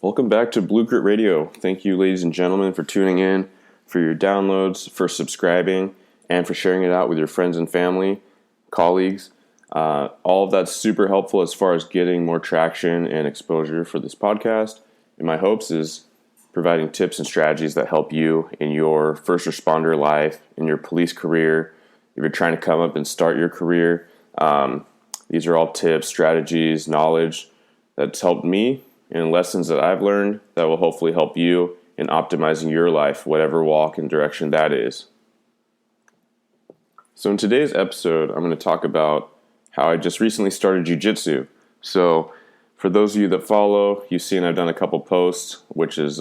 Welcome back to Blue Grit Radio. Thank you, ladies and gentlemen, for tuning in, for your downloads, for subscribing, and for sharing it out with your friends and family, colleagues. All of that's super helpful as far as getting more traction and exposure for this podcast. And my hopes is providing tips and strategies that help you in your first responder life, in your police career, if you're trying to come up and start your career. These are all tips, strategies, knowledge that's helped me and lessons that I've learned that will hopefully help you in optimizing your life, whatever walk and direction that is. So in today's episode, I'm going to talk about how I just recently started Jiu-Jitsu. So for those of you that follow, you've seen I've done a couple posts, which has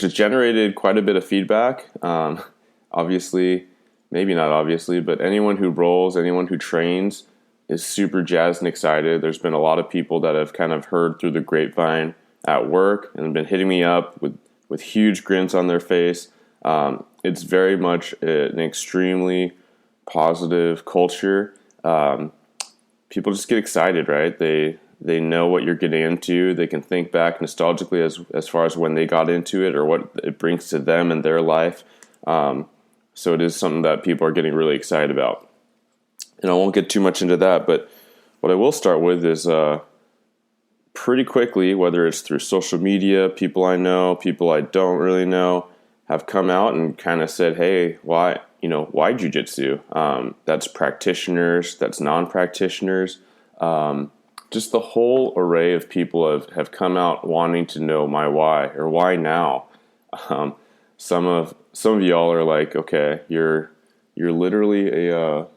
generated quite a bit of feedback. Obviously, maybe not obviously, but anyone who rolls, anyone who trains is super jazzed and excited. There's been a lot of people that have kind of heard through the grapevine at work and have been hitting me up with huge grins on their face. It's very much an extremely positive culture. People just get excited, right? They know what you're getting into. They can think back nostalgically as far as when they got into it or what it brings to them in their life. So it is something that people are getting really excited about. And I won't get too much into that, but what I will start with is pretty quickly, whether it's through social media, people I know, people I don't really know, have come out and kind of said, hey, why jiu-jitsu? That's practitioners, that's non-practitioners. Just the whole array of people have come out wanting to know my why or why now. Some of y'all are like, okay, you're literally a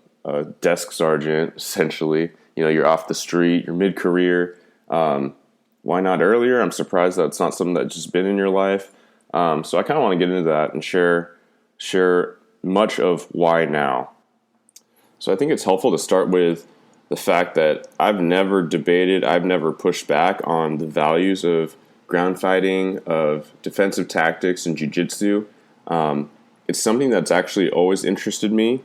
desk sergeant, essentially. You're off the street, you're mid-career. Why not earlier? I'm surprised that's not something that's just been in your life. So I kind of want to get into that and share much of why now. So I think it's helpful to start with the fact that I've never debated, I've never pushed back on the values of ground fighting, of defensive tactics, and jiu-jitsu. It's something that's actually always interested me.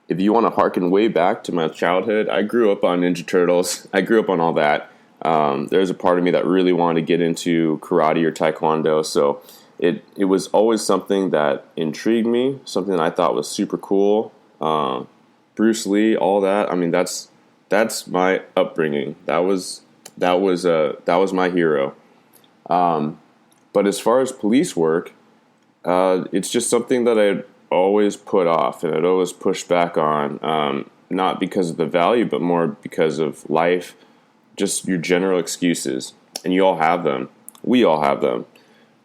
If you want to harken way back to my childhood, I grew up on Ninja Turtles. I grew up on all that. There's a part of me that really wanted to get into karate or taekwondo. So it was always something that intrigued me, something that I thought was super cool. Bruce Lee, all that. I mean, that's my upbringing. That was my hero. But as far as police work, it's just something that I'd always put off and I'd always push back on, not because of the value, but more because of life, just your general excuses. And you all have them. We all have them,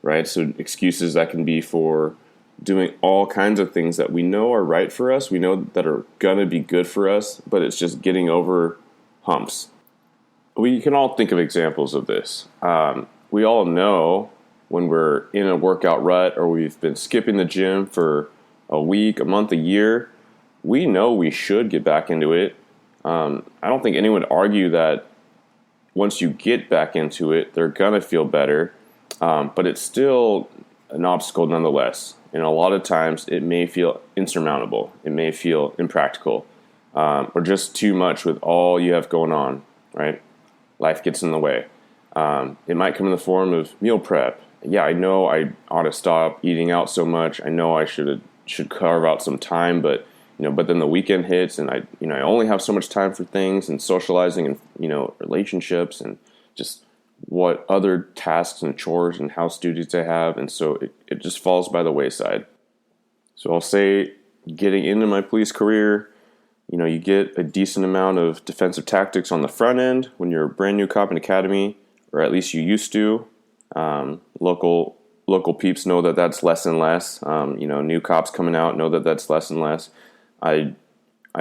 right? So excuses that can be for doing all kinds of things that we know are right for us, we know that are going to be good for us, but it's just getting over humps. We can all think of examples of this. We all know when we're in a workout rut or we've been skipping the gym for a week, a month, a year, we know we should get back into it. I don't think anyone would argue that once you get back into it, they're going to feel better, but it's still an obstacle nonetheless. And a lot of times it may feel insurmountable. It may feel impractical, or just too much with all you have going on, right? Life gets in the way. It might come in the form of meal prep. Yeah, I know I ought to stop eating out so much. I know I should carve out some time, but then the weekend hits and I only have so much time for things and socializing and relationships and just what other tasks and chores and house duties I have, and so it just falls by the wayside. So I'll say, getting into my police career, you get a decent amount of defensive tactics on the front end when you're a brand new cop in academy, or at least you used to. Local peeps know that that's less and less. New cops coming out know that that's less and less. I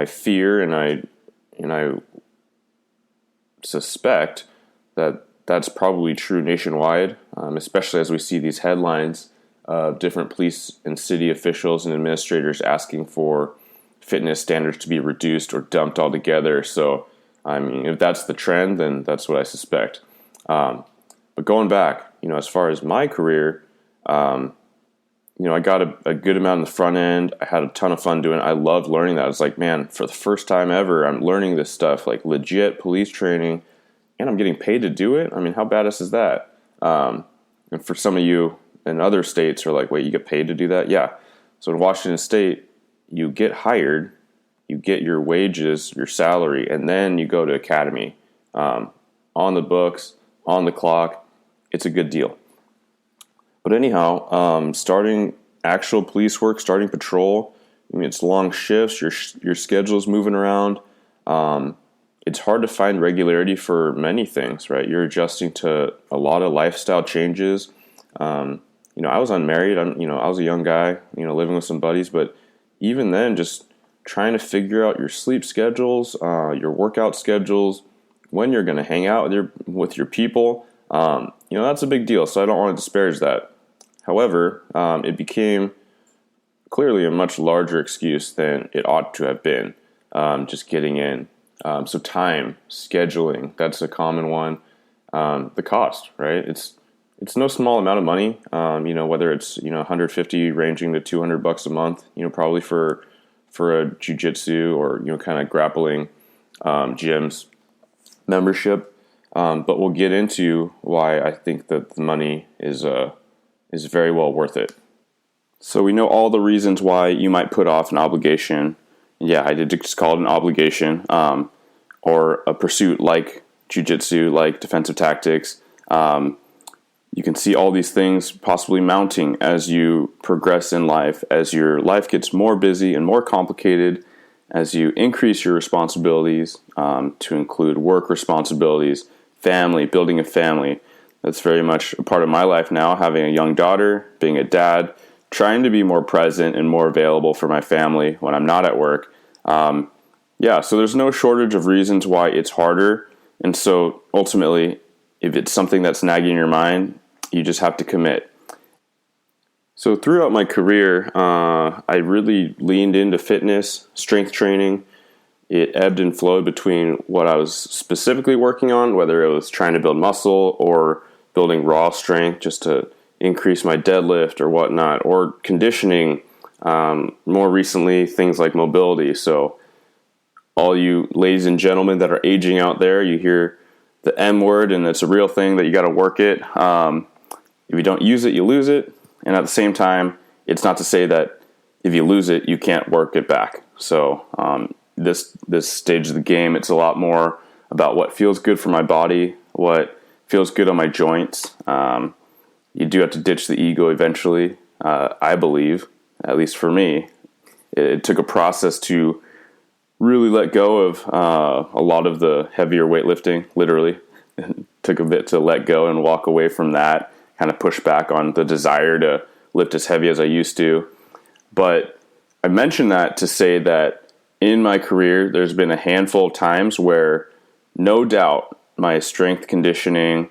fear and I suspect that that's probably true nationwide, especially as we see these headlines of different police and city officials and administrators asking for fitness standards to be reduced or dumped altogether. So, I mean, if that's the trend, then that's what I suspect. But going back, as far as my career, I got a good amount in the front end. I had a ton of fun doing it. I loved learning that. I was like, man, for the first time ever, I'm learning this stuff, like legit police training, and I'm getting paid to do it. I mean, how badass is that? And for some of you in other states are like, wait, you get paid to do that? Yeah. So in Washington State, you get hired, you get your wages, your salary, and then you go to academy. On the books, on the clock. It's a good deal. But anyhow, starting actual police work, starting patrol, I mean, it's long shifts, your schedule's moving around. It's hard to find regularity for many things, right? You're adjusting to a lot of lifestyle changes. I was unmarried. I was a young guy, living with some buddies. But even then, just trying to figure out your sleep schedules, your workout schedules, when you're going to hang out with your people, that's a big deal. So I don't want to disparage that. However, it became clearly a much larger excuse than it ought to have been, just getting in. So time, scheduling, that's a common one. The cost, right? It's no small amount of money, whether it's, 150 ranging to $200 a month, probably for a jiu-jitsu or, kind of grappling gyms membership. But we'll get into why I think that the money is very well worth it. So we know all the reasons why you might put off an obligation. Yeah, I did just call it an obligation, or a pursuit like jiu-jitsu, like defensive tactics. You can see all these things possibly mounting as you progress in life, as your life gets more busy and more complicated, as you increase your responsibilities to include work responsibilities, family, building a family. That's very much a part of my life now, having a young daughter, being a dad, trying to be more present and more available for my family when I'm not at work. So there's no shortage of reasons why it's harder. And so ultimately, if it's something that's nagging your mind, you just have to commit. So throughout my career, I really leaned into fitness, strength training. It ebbed and flowed between what I was specifically working on, whether it was trying to build muscle or building raw strength just to increase my deadlift or whatnot, or conditioning. More recently, things like mobility. So all you ladies and gentlemen that are aging out there, you hear the M word, and it's a real thing that you got to work it. If you don't use it, you lose it. And at the same time, it's not to say that if you lose it, you can't work it back. So this stage of the game, it's a lot more about what feels good for my body, what feels good on my joints. You do have to ditch the ego eventually, I believe, at least for me. It took a process to really let go of a lot of the heavier weightlifting, literally. It took a bit to let go and walk away from that, kind of push back on the desire to lift as heavy as I used to. But I mention that to say that in my career, there's been a handful of times where no doubt my strength conditioning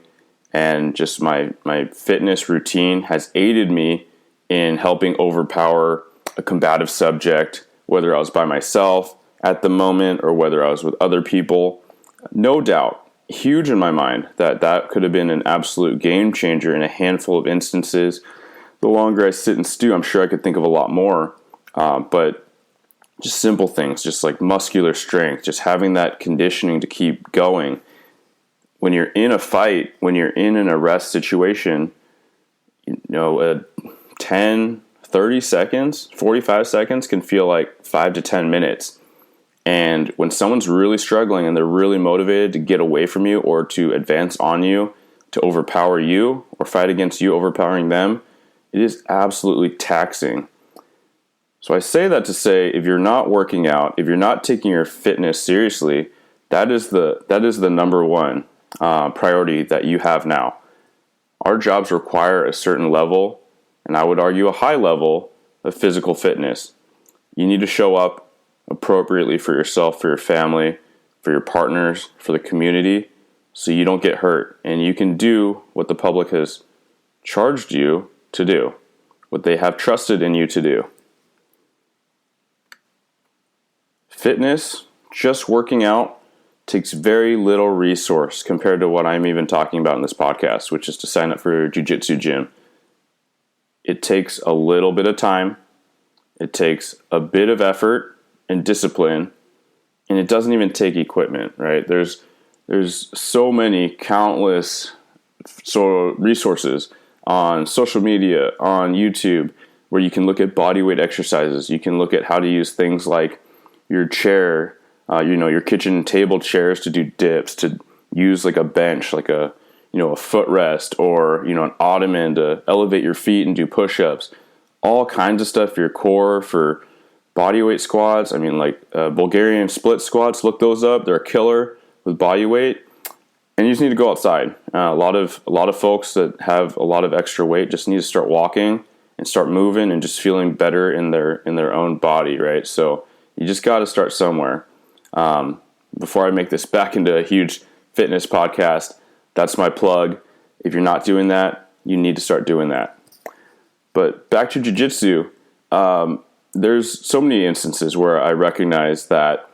and just my fitness routine has aided me in helping overpower a combative subject, whether I was by myself at the moment or whether I was with other people. No doubt, huge in my mind, that could have been an absolute game changer in a handful of instances. The longer I sit and stew, I'm sure I could think of a lot more. But just simple things, just like muscular strength, just having that conditioning to keep going. When you're in a fight, when you're in an arrest situation, 10, 30 seconds, 45 seconds can feel like 5 to 10 minutes. And when someone's really struggling and they're really motivated to get away from you or to advance on you, to overpower you or fight against you, overpowering them, it is absolutely taxing. So I say that to say, if you're not working out, if you're not taking your fitness seriously, that is the number one priority that you have now. Our jobs require a certain level, and I would argue a high level of physical fitness. You need to show up appropriately for yourself, for your family, for your partners, for the community, so you don't get hurt and you can do what the public has charged you to do, what they have trusted in you to do. Fitness, just working out, takes very little resource compared to what I'm even talking about in this podcast, which is to sign up for a jiu-jitsu gym. It takes a little bit of time, it takes a bit of effort and discipline, and it doesn't even take equipment, right? There's so many countless resources on social media, on YouTube, where you can look at body weight exercises. You can look at how to use things like your chair, your kitchen table chairs to do dips, to use like a bench, like a footrest, or, an ottoman to elevate your feet and do push-ups. All kinds of stuff for your core, for body weight squats. I mean, like Bulgarian split squats, look those up. They're a killer with body weight. And you just need to go outside. A lot of folks that have a lot of extra weight just need to start walking and start moving and just feeling better in their own body, right? So you just got to start somewhere. Before I make this back into a huge fitness podcast, that's my plug. If you're not doing that, you need to start doing that. But back to jiu-jitsu, there's so many instances where I recognize that,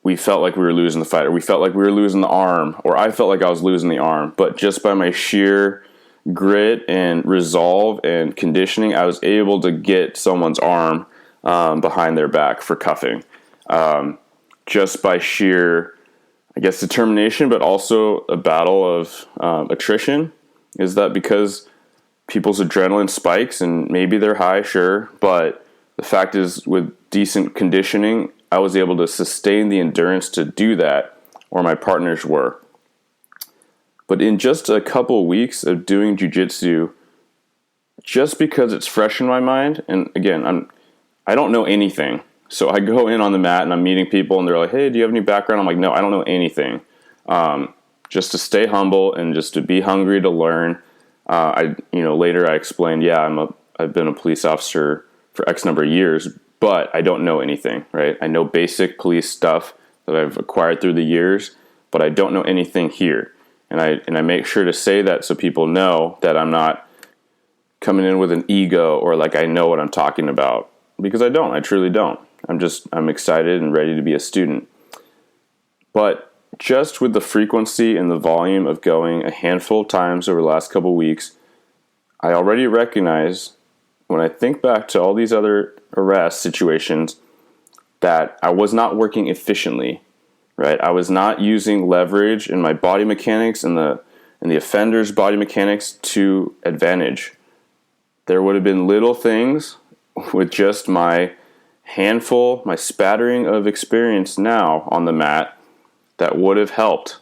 we felt like we were losing the fight, or we felt like we were losing the arm, or I felt like I was losing the arm. But just by my sheer grit and resolve and conditioning, I was able to get someone's arm behind their back for cuffing. Just by sheer, determination, but also a battle of attrition. Is that because people's adrenaline spikes and maybe they're high, sure, but the fact is, with decent conditioning, I was able to sustain the endurance to do that, or my partners were. But in just a couple weeks of doing jiu-jitsu, just because it's fresh in my mind, and again, I don't know anything. So I go in on the mat and I'm meeting people and they're like, hey, do you have any background? I'm like, no, I don't know anything. Just to stay humble and just to be hungry to learn. Later I explained, I've been a police officer for X number of years, but I don't know anything, right? I know basic police stuff that I've acquired through the years, but I don't know anything here. And I make sure to say that so people know that I'm not coming in with an ego or like I know what I'm talking about, because I don't. I truly don't. I'm excited and ready to be a student. But just with the frequency and the volume of going a handful of times over the last couple of weeks, I already recognize, when I think back to all these other arrest situations, that I was not working efficiently, right? I was not using leverage in my body mechanics and the offender's body mechanics to advantage. There would have been little things with just my handful, my spattering of experience now on the mat, that would have helped.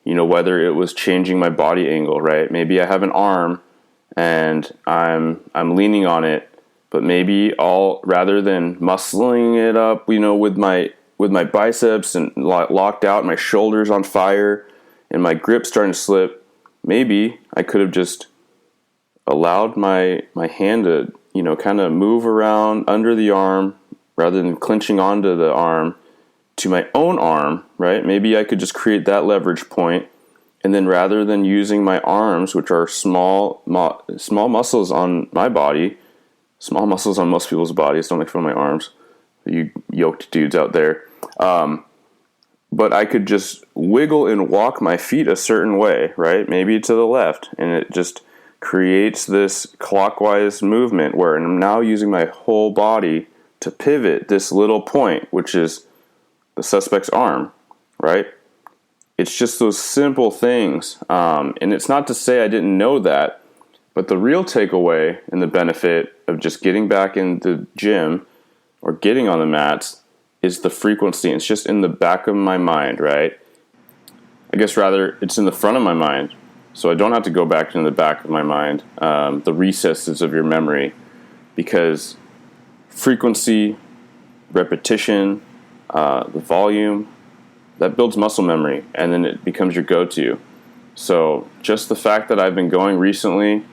Whether it was changing my body angle, right? Maybe I have an arm and I'm leaning on it, but maybe rather than muscling it up, with my biceps and locked out, my shoulders on fire, and my grip starting to slip, maybe I could have just allowed my hand to kind of move around under the arm rather than clinching onto the arm to my own arm, right? Maybe I could just create that leverage point, and then rather than using my arms, which are small muscles on my body, small muscles on most people's bodies, don't make fun of my arms, you yoked dudes out there, but I could just wiggle and walk my feet a certain way, right? Maybe to the left, and it just creates this clockwise movement where I'm now using my whole body to pivot this little point, which is the suspect's arm, right? It's just those simple things. And it's not to say I didn't know that, but the real takeaway and the benefit of just getting back in the gym or getting on the mats is the frequency. It's just in the back of my mind, right? I guess rather it's in the front of my mind. So I don't have to go back in the back of my mind, the recesses of your memory, because frequency, repetition, the volume, that builds muscle memory, and then it becomes your go-to. So just the fact that I've been going recently,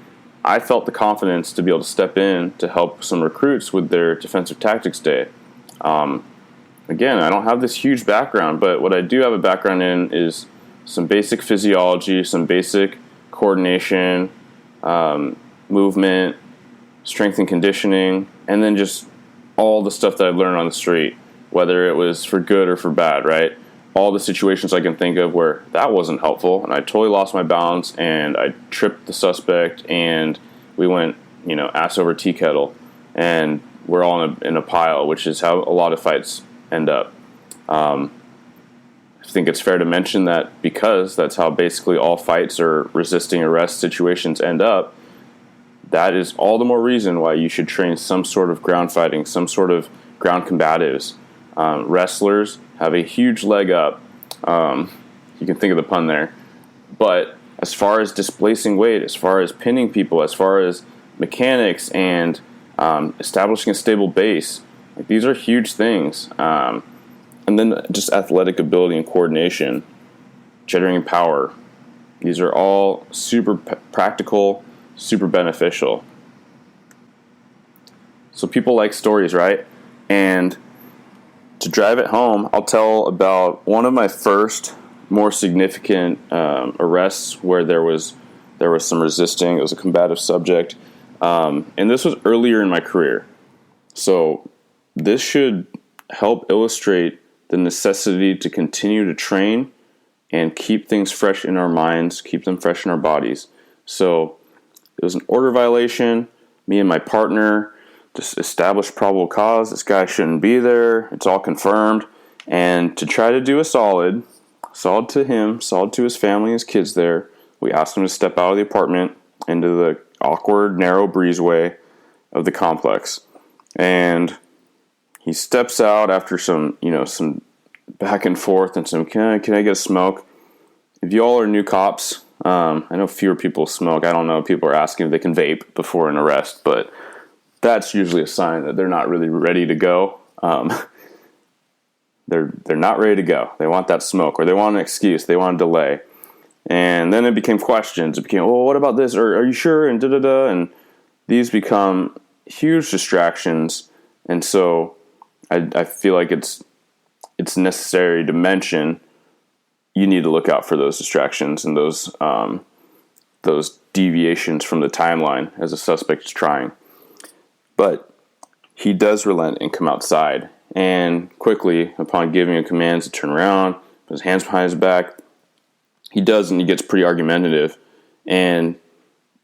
I felt the confidence to be able to step in to help some recruits with their defensive tactics day. Again, I don't have this huge background, but what I do have a background in is some basic physiology, some basic coordination, movement, strength and conditioning, and then just all the stuff that I've learned on the street, whether it was for good or for bad, right? All the situations I can think of where that wasn't helpful, and I totally lost my balance, and I tripped the suspect, and we went, ass over tea kettle, and we're all in a pile, which is how a lot of fights end up. I think it's fair to mention that because that's how basically all fights or resisting arrest situations end up, that is all the more reason why you should train some sort of ground fighting, some sort of ground combatives. Wrestlers have a huge leg up. You can think of the pun there. But as far as displacing weight, as far as pinning people, as far as mechanics and establishing a stable base, like, these are huge things. And then just athletic ability and coordination, generating power. These are all super practical, super beneficial. So people like stories, right? And to drive it home, I'll tell about one of my first more significant arrests where there was some resisting. It was a combative subject. And this was earlier in my career. So this should help illustrate the necessity to continue to train and keep things fresh in our minds, keep them fresh in our bodies. So it was an order violation. Me and my partner just established probable cause. This guy shouldn't be there. It's all confirmed. And to try to do a solid to him, solid to his family, his kids there, we asked him to step out of the apartment into the awkward, narrow breezeway of the complex. And he steps out after some back and forth and some, can I get a smoke? If you all are new cops, I know fewer people smoke. I don't know. People are asking if they can vape before an arrest, but that's usually a sign that they're not really ready to go. They're not ready to go. They want that smoke, or they want an excuse. They want a delay. And then it became questions. It became, well, what about this? Or are you sure? And da-da-da. And these become huge distractions. And so I feel like it's necessary to mention you need to look out for those distractions and those deviations from the timeline as a suspect is trying. But he does relent and come outside. And quickly, upon giving him commands to turn around, put his hands behind his back, he does, and he gets pretty argumentative. And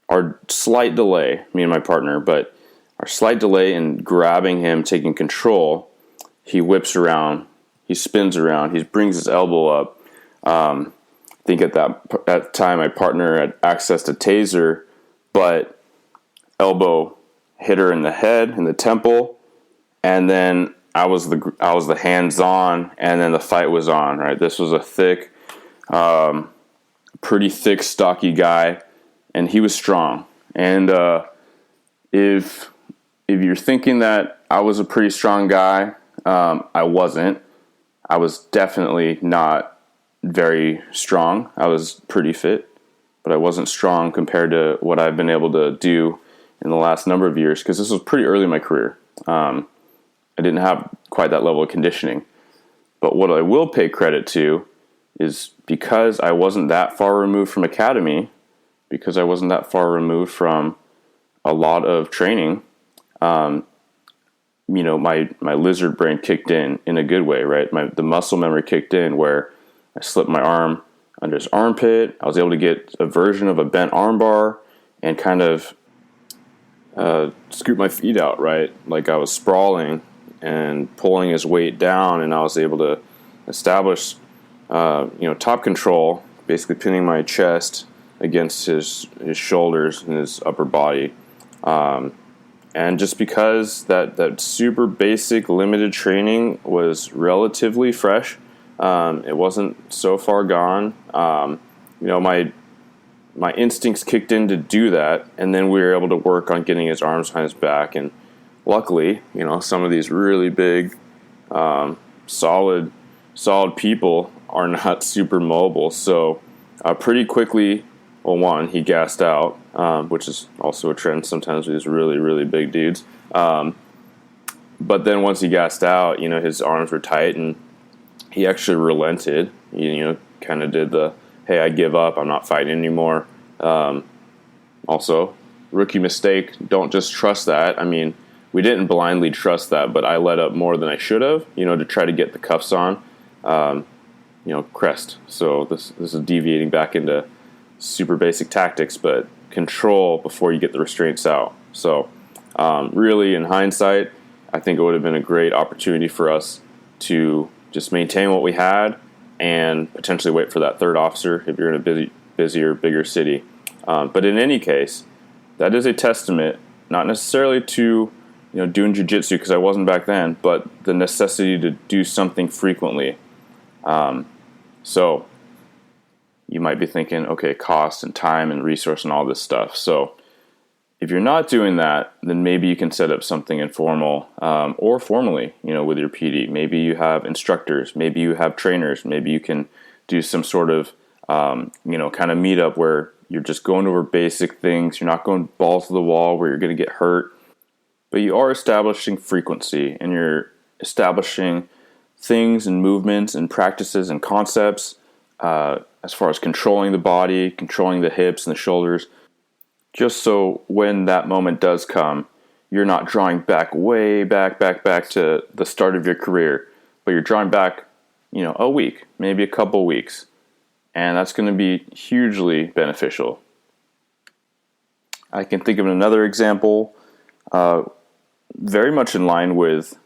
our slight delay, me and my partner, but our slight delay in grabbing him, taking control, he whips around, he spins around, he brings his elbow up. I think at that time my partner had access to taser, but elbow hit her in the head, in the temple, and then I was the hands on, and then the fight was on. Right, this was a thick, pretty thick, stocky guy, and he was strong. And if you're thinking that I was a pretty strong guy, I wasn't. I was definitely not very strong. I was pretty fit, but I wasn't strong compared to what I've been able to do in the last number of years, because this was pretty early in my career. I didn't have quite that level of conditioning. But what I will pay credit to is because I wasn't that far removed from academy, because I wasn't that far removed from a lot of training, my lizard brain kicked in a good way, right? The muscle memory kicked in where I slipped my arm under his armpit. I was able to get a version of a bent arm bar and kind of scoop my feet out, right? Like I was sprawling and pulling his weight down, and I was able to establish, top control, basically pinning my chest against his shoulders and his upper body. And just because that super basic limited training was relatively fresh, it wasn't so far gone. My instincts kicked in to do that, and then we were able to work on getting his arms behind his back. And luckily, some of these really big, solid people are not super mobile. So pretty quickly, well, one, he gassed out, which is also a trend sometimes with these really, really big dudes. But then once he gassed out, his arms were tight, and he actually relented. Kind of did the, hey, I give up, I'm not fighting anymore. Also, rookie mistake, don't just trust that. I mean, we didn't blindly trust that, but I let up more than I should have, to try to get the cuffs on, crest. So this is deviating back into super basic tactics, but control before you get the restraints out. So really, in hindsight, I think it would have been a great opportunity for us to just maintain what we had, and potentially wait for that third officer if you're in a busier, bigger city. But in any case, that is a testament, not necessarily to doing jiu-jitsu, because I wasn't back then, but the necessity to do something frequently. So you might be thinking, okay, cost and time and resource and all this stuff. So if you're not doing that, then maybe you can set up something informal or formally, with your PD. Maybe you have instructors, maybe you have trainers, maybe you can do some sort of, kind of meetup where you're just going over basic things. You're not going balls to the wall where you're going to get hurt, but you are establishing frequency, and you're establishing things and movements and practices and concepts as far as controlling the body, controlling the hips and the shoulders, just so when that moment does come, you're not drawing back way back to the start of your career, but you're drawing back, a week, maybe a couple weeks, and that's going to be hugely beneficial. I can think of another example, very much in line with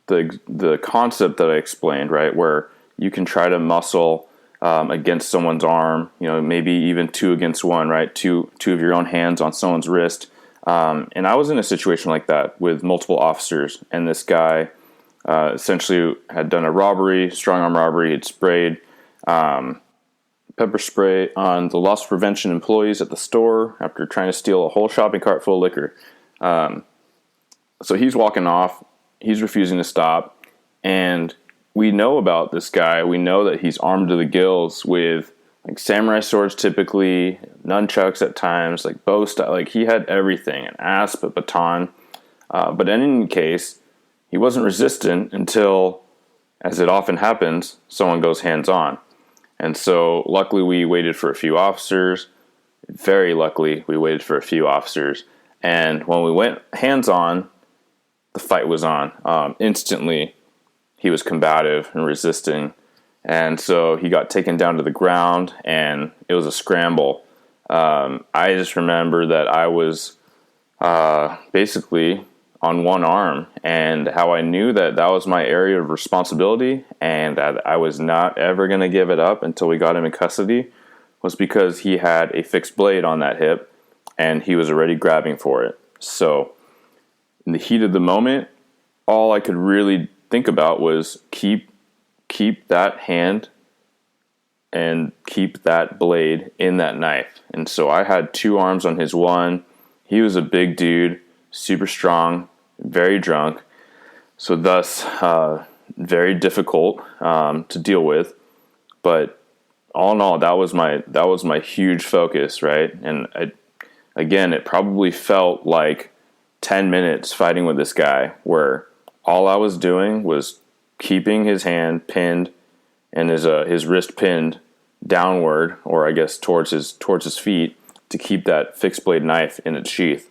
the concept that I explained, right, where you can try to muscle against someone's arm, maybe even 2 against 1, right? Two of your own hands on someone's wrist. And I was in a situation like that with multiple officers, and this guy essentially had done a robbery, strong arm robbery. He'd sprayed pepper spray on the loss prevention employees at the store after trying to steal a whole shopping cart full of liquor. So he's walking off. He's refusing to stop, and we know about this guy. We know that he's armed to the gills with like samurai swords, typically nunchucks at times, like bow style. Like he had everything, an asp, a baton. But in any case, he wasn't resistant until, as it often happens, someone goes hands on. And so, luckily, we waited for a few officers. Very luckily, we waited for a few officers. And when we went hands on, the fight was on. Instantly, he was combative and resisting. And so he got taken down to the ground, and it was a scramble. I just remember that I was basically on one arm, and how I knew that that was my area of responsibility and that I was not ever going to give it up until we got him in custody was because he had a fixed blade on that hip, and he was already grabbing for it. So in the heat of the moment, all I could really think about was keep that hand and keep that blade in that knife. And so I had 2 arms on his one. He was a big dude, super strong, very drunk, so thus very difficult to deal with. But all in all, that was my huge focus, right? And again, it probably felt like 10 minutes fighting with this guy, where all I was doing was keeping his hand pinned and his wrist pinned downward, or I guess towards his feet, to keep that fixed blade knife in its sheath.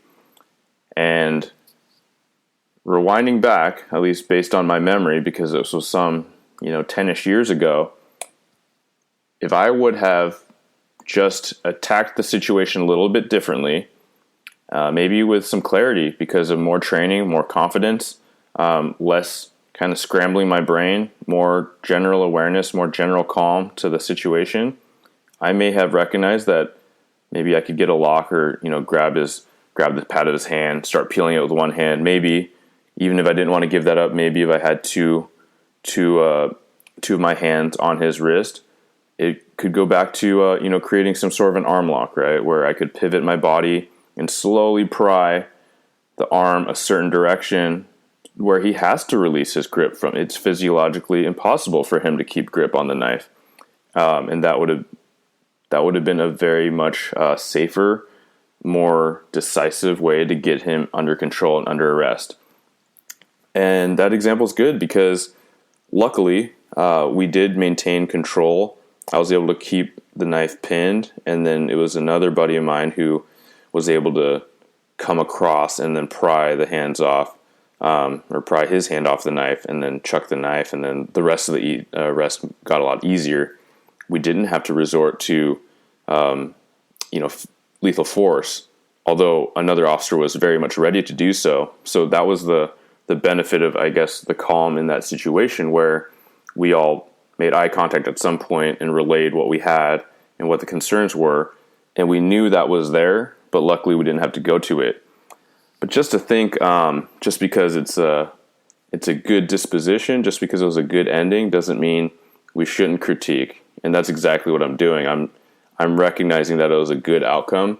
And rewinding back, at least based on my memory, because this was some 10-ish years ago, if I would have just attacked the situation a little bit differently, maybe with some clarity because of more training, more confidence, less kind of scrambling my brain, more general awareness, more general calm to the situation, I may have recognized that maybe I could get a lock or grab the pad of his hand, start peeling it with one hand. Maybe even if I didn't want to give that up, maybe if I had two of my hands on his wrist, it could go back to creating some sort of an arm lock, right, where I could pivot my body and slowly pry the arm a certain direction where he has to release his grip from. It's physiologically impossible for him to keep grip on the knife, and that would have been a very much safer, more decisive way to get him under control and under arrest. And that example is good because luckily we did maintain control. I was able to keep the knife pinned, and then it was another buddy of mine who was able to come across and then pry the hands off, or pry his hand off the knife and then chuck the knife, and then the rest of the rest got a lot easier. We didn't have to resort to lethal force, although another officer was very much ready to do so. So that was the benefit of, I guess, the calm in that situation, where we all made eye contact at some point and relayed what we had and what the concerns were. And we knew that was there, but luckily we didn't have to go to it. But just to think, just because it's a good disposition, just because it was a good ending, doesn't mean we shouldn't critique. And that's exactly what I'm doing. I'm recognizing that it was a good outcome,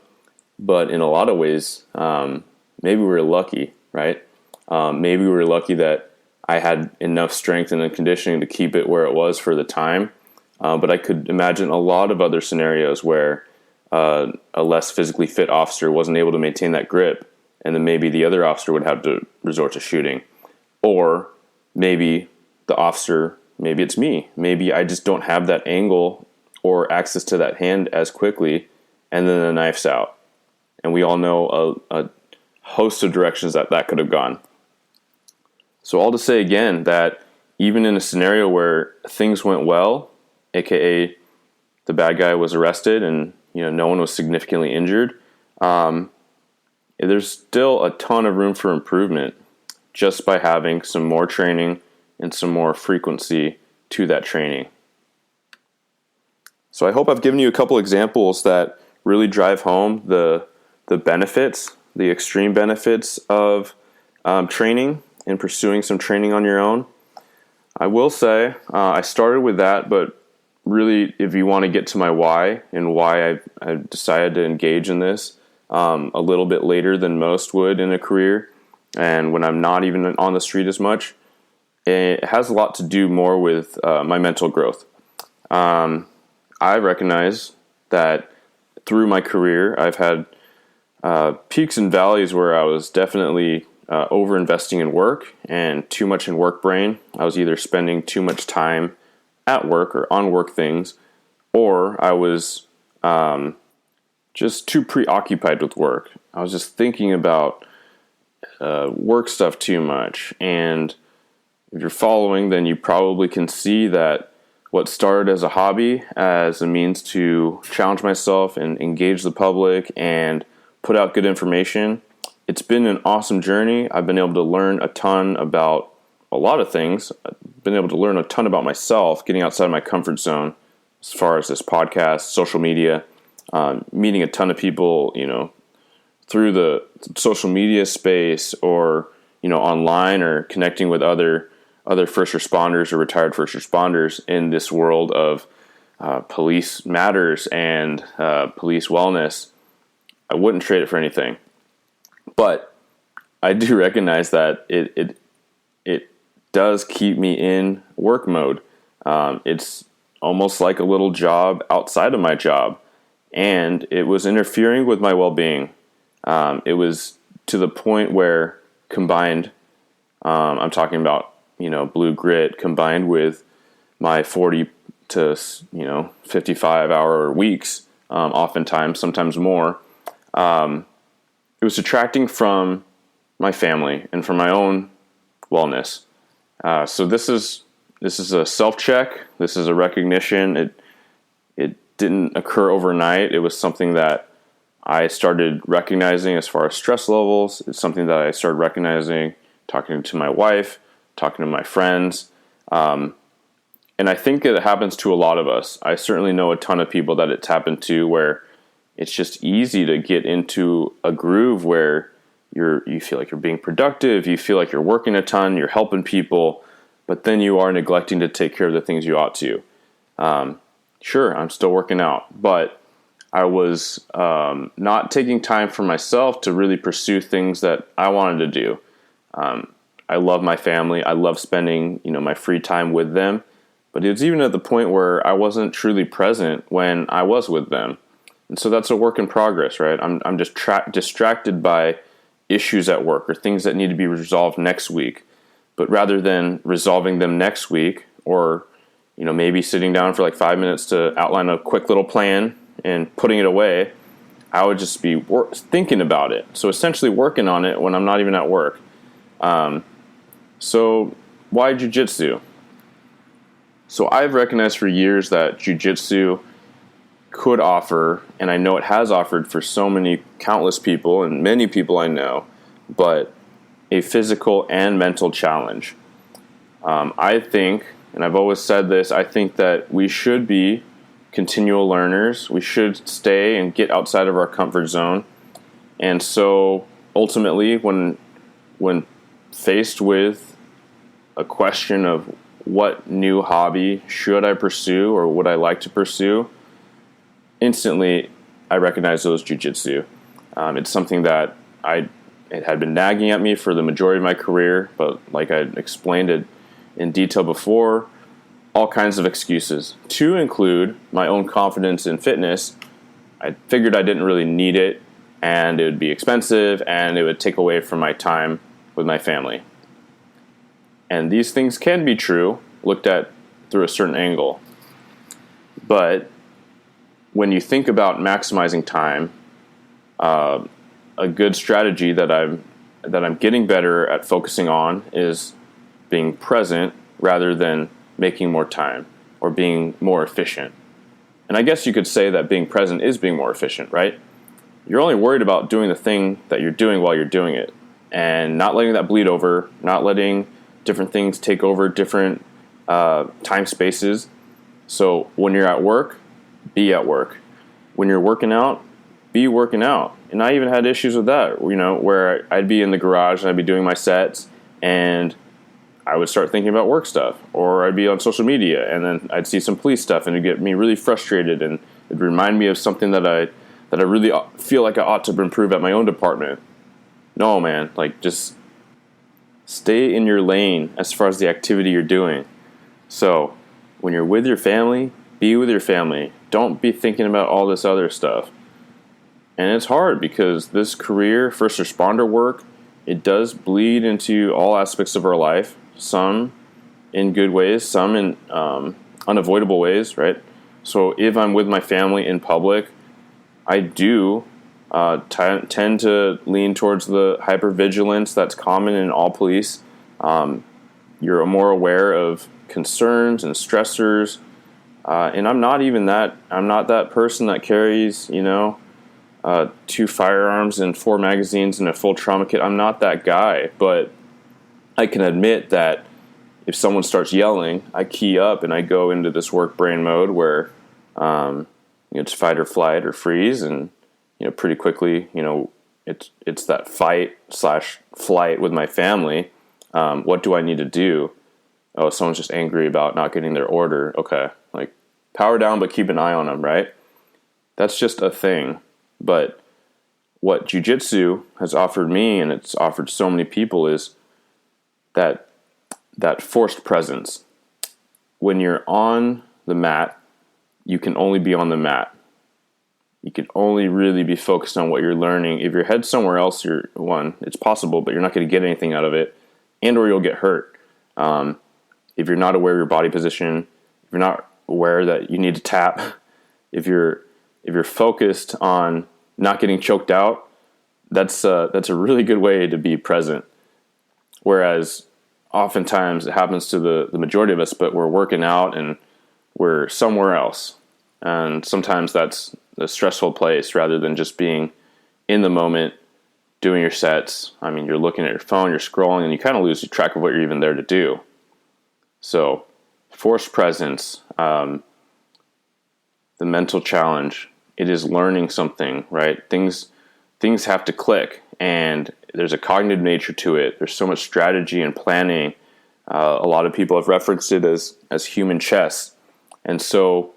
but in a lot of ways, maybe we were lucky, right? Maybe we were lucky that I had enough strength and conditioning to keep it where it was for the time. But I could imagine a lot of other scenarios where a less physically fit officer wasn't able to maintain that grip, and then maybe the other officer would have to resort to shooting. Or maybe the officer, maybe it's me. Maybe I just don't have that angle or access to that hand as quickly, and then the knife's out. And we all know a host of directions that could have gone. So all to say again that even in a scenario where things went well, aka the bad guy was arrested and no one was significantly injured, there's still a ton of room for improvement just by having some more training and some more frequency to that training. So I hope I've given you a couple examples that really drive home the benefits, the extreme benefits of training and pursuing some training on your own. I will say I started with that, but really, if you want to get to my why and why I decided to engage in this a little bit later than most would in a career, and when I'm not even on the street as much, it has a lot to do more with my mental growth. I recognize that through my career, I've had peaks and valleys where I was definitely over-investing in work and too much in work brain. I was either spending too much time at work or on work things, or I was just too preoccupied with work. I was just thinking about work stuff too much. And if you're following, then you probably can see that what started as a hobby, as a means to challenge myself and engage the public and put out good information, it's been an awesome journey. I've been able to learn a ton about a lot of things. I've been able to learn a ton about myself, getting outside my comfort zone as far as this podcast, social media, meeting a ton of people, through the social media space or, online, or connecting with other first responders or retired first responders in this world of police matters and police wellness. I wouldn't trade it for anything. But I do recognize that it does keep me in work mode. It's almost like a little job outside of my job, and it was interfering with my well-being. It was to the point where combined, I'm talking about blue grit combined with my 40 to 55 hour weeks, oftentimes, sometimes more. It was detracting from my family and from my own wellness. So this is a self-check. This is a recognition. It didn't occur overnight. It was something that I started recognizing as far as stress levels. It's something that I started recognizing, talking to my wife, talking to my friends. And I think it happens to a lot of us. I certainly know a ton of people that it's happened to, where it's just easy to get into a groove where you feel like you're being productive, you feel like you're working a ton, you're helping people, but then you are neglecting to take care of the things you ought to. Sure, I'm still working out, but I was not taking time for myself to really pursue things that I wanted to do. I love my family. I love spending my free time with them, but it was even at the point where I wasn't truly present when I was with them. And so that's a work in progress, right? I'm just distracted by issues at work or things that need to be resolved next week. But rather than resolving them next week, or maybe sitting down for like 5 minutes to outline a quick little plan and putting it away, I would just be thinking about it. So essentially working on it when I'm not even at work. So why Jiu-Jitsu? So I've recognized for years that Jiu-Jitsu could offer, and I know it has offered for so many countless people and many people I know, but a physical and mental challenge. I think, and I've always said this, I think that we should be continual learners. We should stay and get outside of our comfort zone. And so ultimately, when faced with a question of what new hobby should I pursue or would I like to pursue, instantly I recognize it was jiu-jitsu. It's something that it had been nagging at me for the majority of my career, but like I explained it in detail before, all kinds of excuses, to include my own confidence in fitness. I figured I didn't really need it, and it would be expensive, and it would take away from my time with my family. And these things can be true, looked at through a certain angle. But when you think about maximizing time, a good strategy that I'm getting better at focusing on is being present rather than making more time or being more efficient. And I guess you could say that being present is being more efficient, right? You're only worried about doing the thing that you're doing while you're doing it and not letting that bleed over, not letting different things take over different time spaces. So when you're at work, be at work. When you're working out, be working out. And I even had issues with that, where I'd be in the garage and I'd be doing my sets and I would start thinking about work stuff, or I'd be on social media and then I'd see some police stuff and it'd get me really frustrated and it'd remind me of something that I really feel like I ought to improve at my own department. No, man, just stay in your lane as far as the activity you're doing. So when you're with your family, be with your family. Don't be thinking about all this other stuff. And it's hard because this career, first responder work, it does bleed into all aspects of our life. Some in good ways, some in unavoidable ways, right? So if I'm with my family in public, I do tend to lean towards the hypervigilance that's common in all police. You're more aware of concerns and stressors, and I'm not that person that carries, 2 firearms and 4 magazines and a full trauma kit. I'm not that guy, but I can admit that if someone starts yelling, I key up and I go into this work brain mode where it's fight or flight or freeze, and pretty quickly, it's that fight/flight with my family. What do I need to do? Oh, someone's just angry about not getting their order. Okay, power down, but keep an eye on them, right? That's just a thing. But what jiu-jitsu has offered me, and it's offered so many people, is that forced presence. When you're on the mat, you can only be on the mat. You can only really be focused on what you're learning. If your head's somewhere else, it's possible, but you're not going to get anything out of it, and or you'll get hurt. If you're not aware of your body position, if you're not aware that you need to tap, if you're focused on not getting choked out, that's a really good way to be present. Whereas oftentimes it happens to the majority of us, but we're working out and we're somewhere else. And sometimes that's a stressful place rather than just being in the moment, doing your sets. I mean, you're looking at your phone, you're scrolling, and you kind of lose track of what you're even there to do. So forced presence, the mental challenge, it is learning something, right? Things have to click, and there's a cognitive nature to it. There's so much strategy and planning. A lot of people have referenced it as human chess. And so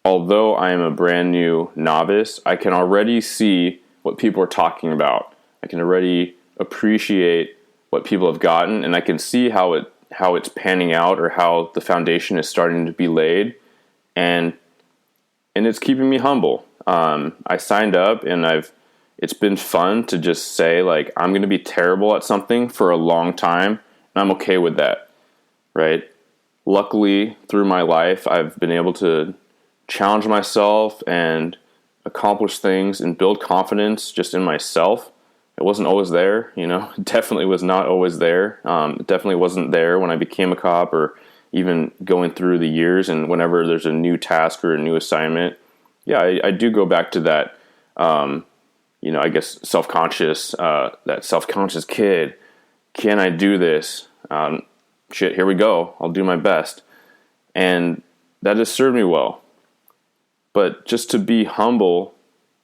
although I am a brand new novice, I can already see what people are talking about. I can already appreciate what people have gotten, and I can see how it's panning out, or how the foundation is starting to be laid, and it's keeping me humble. I signed up, and it's been fun to just say, I'm going to be terrible at something for a long time, and I'm okay with that, right? Luckily, through my life, I've been able to challenge myself and accomplish things and build confidence just in myself. It wasn't always there, It definitely was not always there. It definitely wasn't there when I became a cop, or even going through the years, and whenever there's a new task or a new assignment. Yeah, I do go back to that, I guess self-conscious, that self-conscious kid. Can I do this? Shit, here we go. I'll do my best. And that has served me well. But just to be humble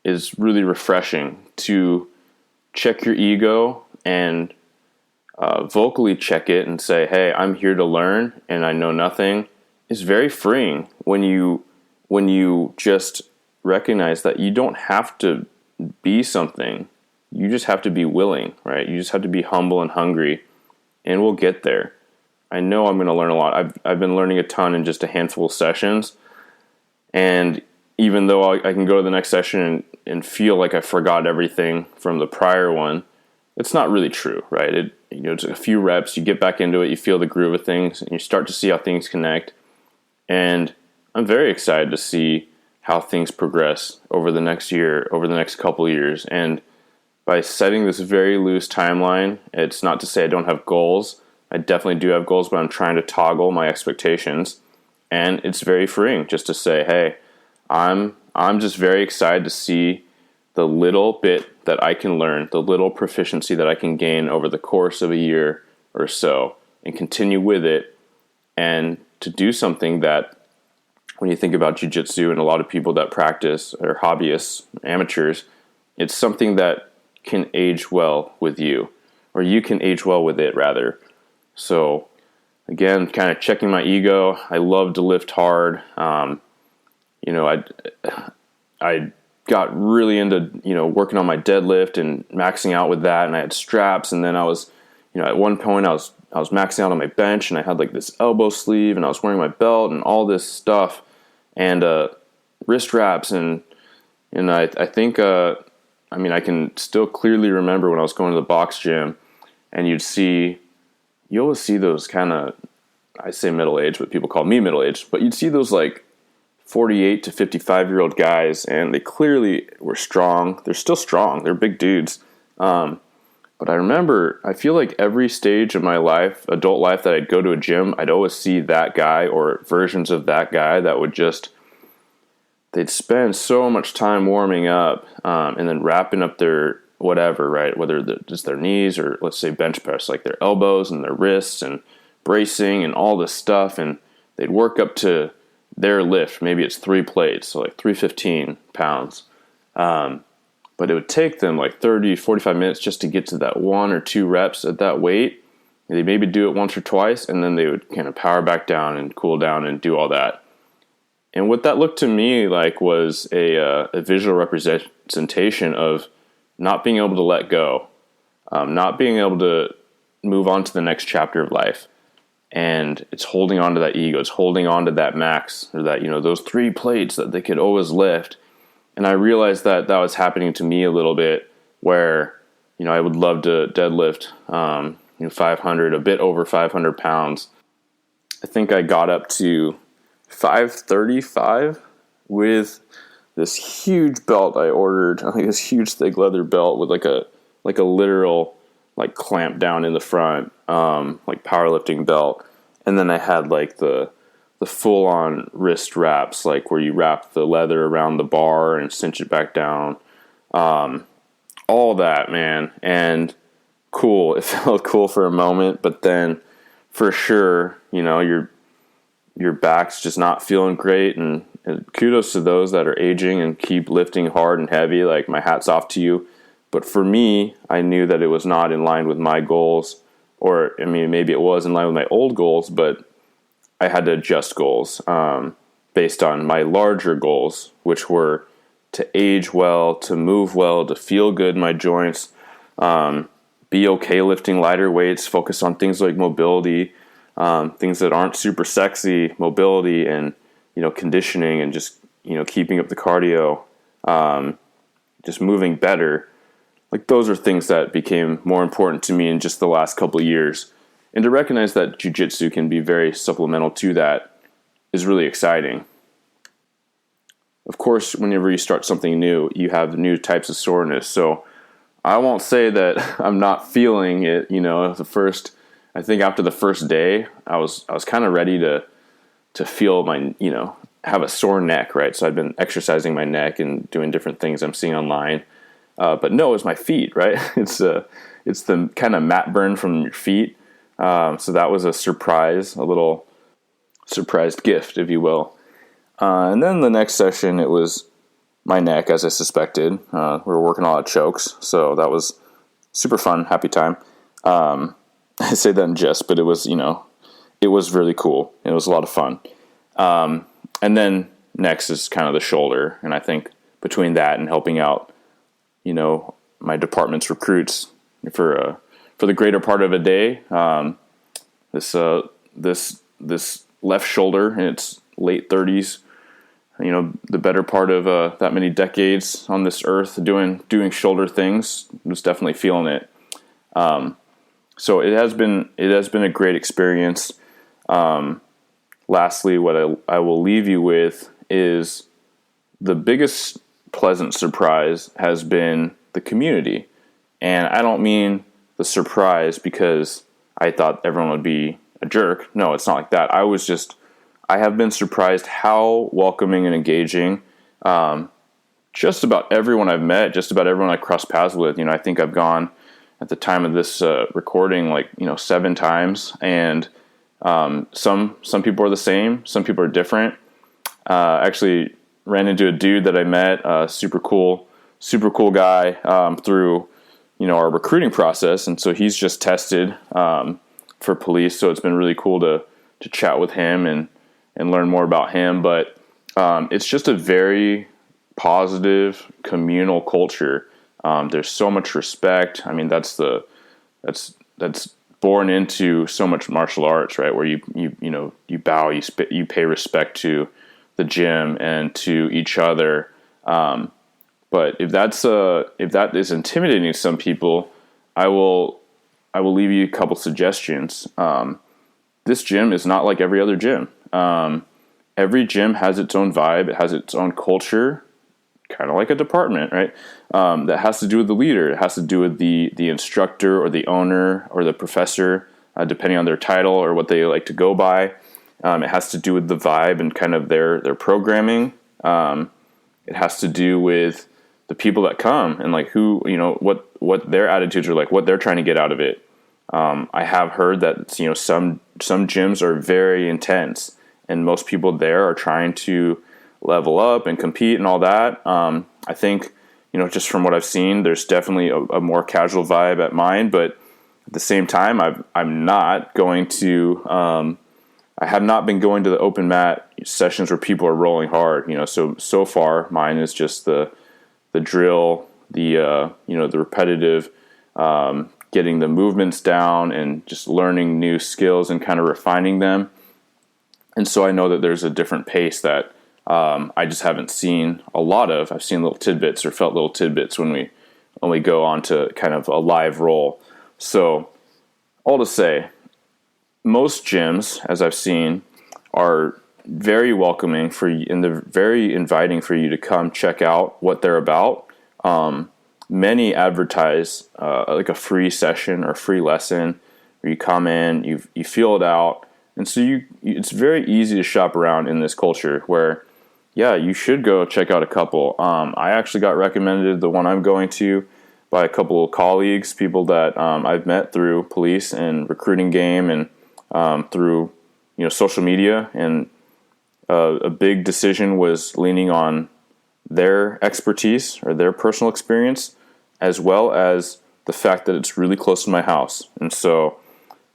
is really refreshing. To check your ego and vocally check it and say, hey, I'm here to learn and I know nothing, is very freeing when you just recognize that you don't have to be something. You just have to be willing, right? You just have to be humble and hungry, and we'll get there. I know I'm going to learn a lot. I've been learning a ton in just a handful of sessions, and even though I can go to the next session and feel like I forgot everything from the prior one, it's not really true, right? It's a few reps, you get back into it, you feel the groove of things, and you start to see how things connect. And I'm very excited to see how things progress over the next year, over the next couple of years. And by setting this very loose timeline, it's not to say I don't have goals. I definitely do have goals, but I'm trying to toggle my expectations. And it's very freeing just to say, hey, I'm just very excited to see the little bit that I can learn, the little proficiency that I can gain over the course of a year or so, and continue with it, and to do something that, when you think about jiu-jitsu and a lot of people that practice are hobbyists, amateurs, it's something that can age well with you, or you can age well with it rather. So again, kind of checking my ego. I love to lift hard. I got really into, working on my deadlift and maxing out with that, and I had straps, and then I was, at one point I was maxing out on my bench, and I had like this elbow sleeve, and I was wearing my belt and all this stuff, and wrist wraps, and I think I can still clearly remember when I was going to the box gym, and you always see those kind of, I say middle-aged, but people call me middle-aged, but you'd see those like 48 to 55-year-old guys, and they clearly were strong. They're still strong. They're big dudes. But I feel like every stage of my life, adult life, that I'd go to a gym, I'd always see that guy or versions of that guy that would they'd spend so much time warming up and then wrapping up their whatever, right? Whether just their knees or, let's say, bench press, like their elbows and their wrists and bracing and all this stuff. And they'd work up to their lift. Maybe it's 3 plates, so like 315 pounds. But it would take them like 30, 45 minutes just to get to that 1 or 2 reps at that weight. They'd maybe do it once or twice, and then they would kind of power back down and cool down and do all that. And what that looked to me like was a visual representation of not being able to let go, not being able to move on to the next chapter of life. And it's holding on to that ego. It's holding on to that max, or that, those 3 plates that they could always lift. And I realized that was happening to me a little bit, where, I would love to deadlift, 500, a bit over 500 pounds. I think I got up to 535 with this huge belt I ordered. I think this huge thick leather belt with like a literal like clamp down in the front, like powerlifting belt. And then I had like the full on wrist wraps, like where you wrap the leather around the bar and cinch it back down. All that, man. And cool. It felt cool for a moment, but then for sure, your back's just not feeling great. And kudos to those that are aging and keep lifting hard and heavy. Like, my hat's off to you. But for me, I knew that it was not in line with my goals, or, maybe it was in line with my old goals, but I had to adjust goals based on my larger goals, which were to age well, to move well, to feel good in my joints, be okay lifting lighter weights, focus on things like mobility, things that aren't super sexy, mobility and, conditioning, and just, keeping up the cardio, just moving better. Like, those are things that became more important to me in just the last couple of years. And to recognize that jiu-jitsu can be very supplemental to that is really exciting. Of course, whenever you start something new, you have new types of soreness. So I won't say that I'm not feeling it. I think after the first day, I was kind of ready to feel my, have a sore neck, right? So I'd been exercising my neck and doing different things I'm seeing online. But no, it's my feet, right? It's the kind of mat burn from your feet. So that was a surprise, a little surprised gift, if you will. And then the next session, it was my neck, as I suspected. We were working a lot of chokes, so that was super fun, happy time. I say that in jest, but it was, it was really cool. It was a lot of fun. And then next is kind of the shoulder, and I think between that and helping out, my department's recruits for the greater part of a day, this left shoulder in its late 30s, the better part of that many decades on this earth doing shoulder things, was definitely feeling it. So it has been a great experience. Lastly, what I will leave you with is the biggest pleasant surprise has been the community. And I don't mean the surprise because I thought everyone would be a jerk. No, it's not like that. I have been surprised how welcoming and engaging just about everyone I've met, just about everyone I crossed paths with. I think I've gone at the time of this recording 7 times, and some people are the same, some people are different. Actually ran into a dude that I met, super cool guy, through our recruiting process, and so he's just tested for police, so it's been really cool to chat with him and learn more about him. But it's just a very positive communal culture. There's so much respect. I mean, that's born into so much martial arts, right? Where you bow, you pay respect to the gym and to each other. But if that is intimidating to some people, I will leave you a couple suggestions. This gym is not like every other gym. Every gym has its own vibe. It has its own culture, kind of like a department, right? That has to do with the leader. It has to do with the instructor or the owner or the professor, depending on their title or what they like to go by. It has to do with the vibe and kind of their programming. It has to do with the people that come and who, what their attitudes are like, what they're trying to get out of it. I have heard that, some gyms are very intense and most people there are trying to level up and compete and all that. I think, just from what I've seen, there's definitely a more casual vibe at mine, but at the same time, I'm not going to, I have not been going to the open mat sessions where people are rolling hard, so far mine is just the drill, the repetitive, getting the movements down and just learning new skills and kind of refining them. And so I know that there's a different pace that I just haven't seen a lot of. I've seen little tidbits or felt little tidbits when we go on to kind of a live roll. So all to say, most gyms, as I've seen, are very welcoming for you, and they're very inviting for you to come check out what they're about. Many advertise like a free session or free lesson where you come in, you feel it out, and so it's very easy to shop around in this culture where, yeah, you should go check out a couple. I actually got recommended the one I'm going to by a couple of colleagues, people that I've met through police and recruiting game and through social media, and a big decision was leaning on their expertise or their personal experience, as well as the fact that it's really close to my house. And so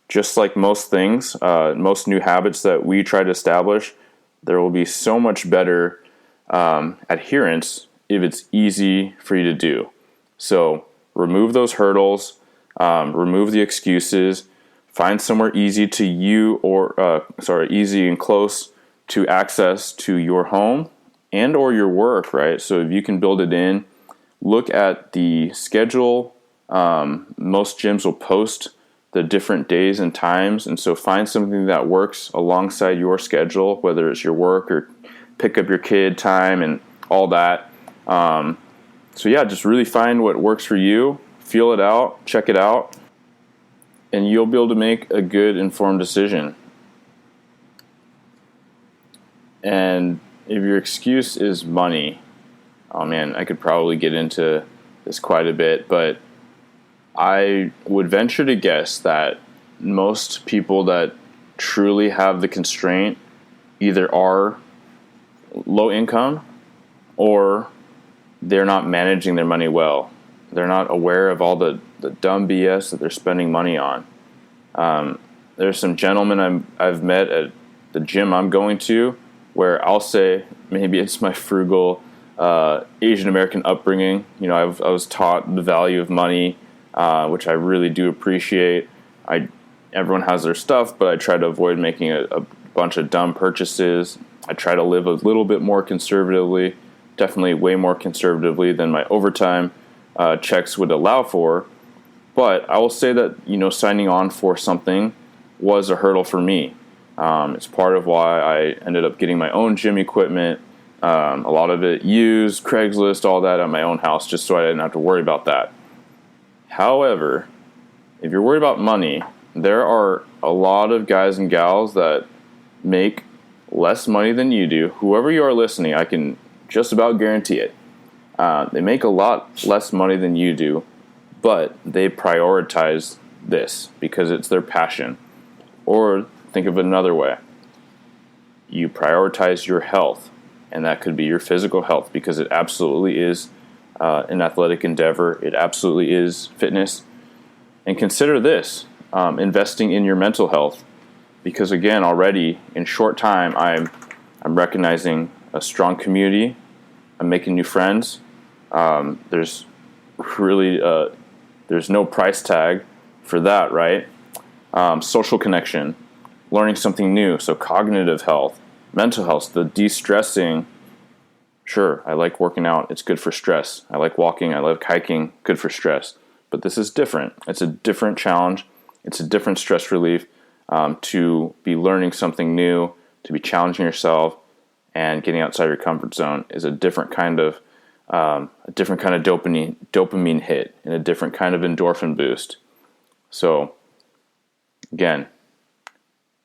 just like most things, most new habits that we try to establish, there will be so much better adherence if it's easy for you to do. So remove those hurdles, remove the excuses, find somewhere easy to you or easy and close to access to your home and or your work, right? So if you can build it in, look at the schedule. Most gyms will post the different days and times, and so find something that works alongside your schedule, whether it's your work or pick up your kid time and all that. So yeah, just really find what works for you, feel it out, check it out, and you'll be able to make a good informed decision. And if your excuse is money, oh man, I could probably get into this quite a bit, but I would venture to guess that most people that truly have the constraint either are low income or they're not managing their money well. They're not aware of all the dumb BS that they're spending money on. There's some gentlemen I've met at the gym I'm going to where I'll say maybe it's my frugal Asian American upbringing. You know, I was taught the value of money, which I really do appreciate. Everyone has their stuff, but I try to avoid making a bunch of dumb purchases. I try to live a little bit more conservatively, definitely way more conservatively than my overtime checks would allow for. But I will say that, you know, signing on for something was a hurdle for me. It's part of why I ended up getting my own gym equipment, a lot of it used, Craigslist, all that at my own house, just so I didn't have to worry about that. However, if you're worried about money, there are a lot of guys and gals that make less money than you do. Whoever you are listening, I can just about guarantee it. They make a lot less money than you do, but they prioritize this because it's their passion. Or think of it another way. You prioritize your health, and that could be your physical health because it absolutely is an athletic endeavor. It absolutely is fitness. And consider this, investing in your mental health, because again, already in short time, I'm recognizing a strong community. I'm making new friends. There's really there's no price tag for that, right? Social connection, learning something new. So cognitive health, mental health, the de-stressing. Sure, I like working out. It's good for stress. I like walking. I like hiking. Good for stress. But this is different. It's a different challenge. It's a different stress relief to be learning something new, to be challenging yourself, and getting outside your comfort zone is a different kind of dopamine hit and a different kind of endorphin boost. So again,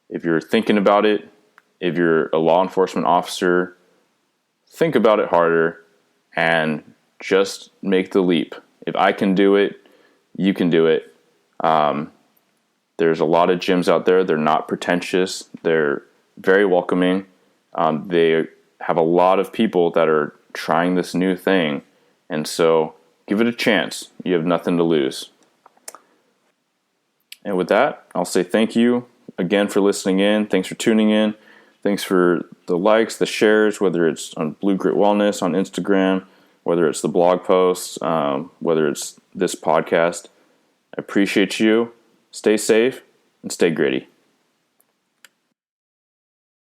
if you're thinking about it, if you're a law enforcement officer, think about it harder and just make the leap. If I can do it, you can do it. There's a lot of gyms out there. They're not pretentious. They're very welcoming. They have a lot of people that are trying this new thing. And so give it a chance. You have nothing to lose. And with that, I'll say thank you again for listening in. Thanks for tuning in. Thanks for the likes, the shares, whether it's on Blue Grit Wellness on Instagram, whether it's the blog posts, whether it's this podcast. I appreciate you. Stay safe and stay gritty.